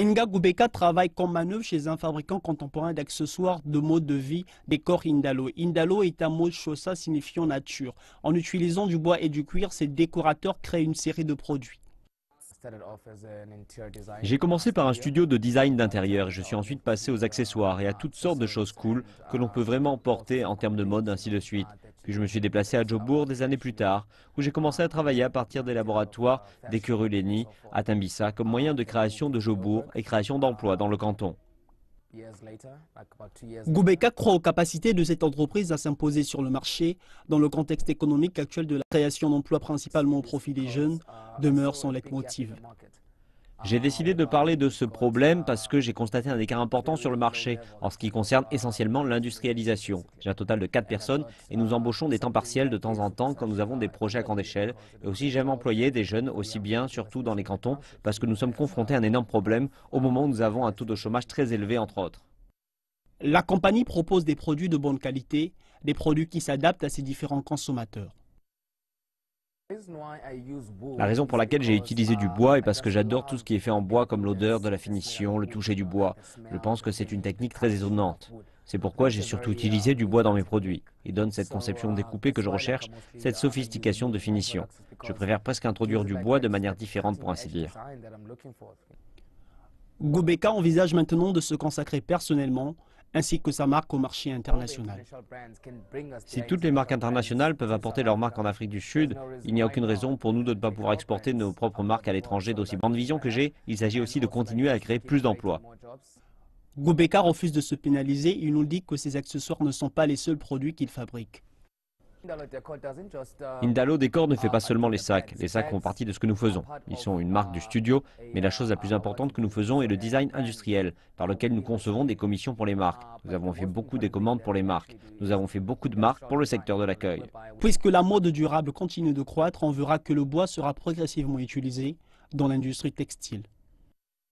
Inga Gubeka travaille comme manœuvre chez un fabricant contemporain d'accessoires de mode de vie, décor Indalo. Indalo est un mot xhosa signifiant nature. En utilisant du bois et du cuir, ces décorateurs créent une série de produits. J'ai commencé par un studio de design d'intérieur et je suis ensuite passé aux accessoires et à toutes sortes de choses cool que l'on peut vraiment porter en termes de mode, ainsi de suite. Puis je me suis déplacé à Jobour des années plus tard, où j'ai commencé à travailler à partir des laboratoires d'Ekurhuleni à Tembisa comme moyen de création de Jobour et création d'emplois dans le canton. Gubeka croit aux capacités de cette entreprise à s'imposer sur le marché dans le contexte économique actuel de la création d'emplois principalement au profit des jeunes demeure son leitmotiv. J'ai décidé de parler de ce problème parce que j'ai constaté un écart important sur le marché en ce qui concerne essentiellement l'industrialisation. J'ai un total de 4 personnes et nous embauchons des temps partiels de temps en temps quand nous avons des projets à grande échelle. Et aussi j'aime employer des jeunes aussi bien, surtout dans les cantons, parce que nous sommes confrontés à un énorme problème au moment où nous avons un taux de chômage très élevé entre autres. La compagnie propose des produits de bonne qualité, des produits qui s'adaptent à ses différents consommateurs. La raison pour laquelle j'ai utilisé du bois est parce que j'adore tout ce qui est fait en bois comme l'odeur de la finition, le toucher du bois. Je pense que c'est une technique très étonnante. C'est pourquoi j'ai surtout utilisé du bois dans mes produits. Il donne cette conception découpée que je recherche, cette sophistication de finition. Je préfère presque introduire du bois de manière différente pour ainsi dire. Gubeka envisage maintenant de se consacrer personnellement ainsi que sa marque au marché international. Si toutes les marques internationales peuvent apporter leur marque en Afrique du Sud, il n'y a aucune raison pour nous de ne pas pouvoir exporter nos propres marques à l'étranger. D'aussi grande vision que j'ai, il s'agit aussi de continuer à créer plus d'emplois. Gubeka refuse de se pénaliser, il nous dit que ses accessoires ne sont pas les seuls produits qu'il fabrique. Indalo Décor ne fait pas seulement les sacs font partie de ce que nous faisons. Ils sont une marque du studio, mais la chose la plus importante que nous faisons est le design industriel, par lequel nous concevons des commissions pour les marques. Nous avons fait beaucoup de commandes pour les marques. Nous avons fait beaucoup de marques pour le secteur de l'accueil. Puisque la mode durable continue de croître, on verra que le bois sera progressivement utilisé dans l'industrie textile.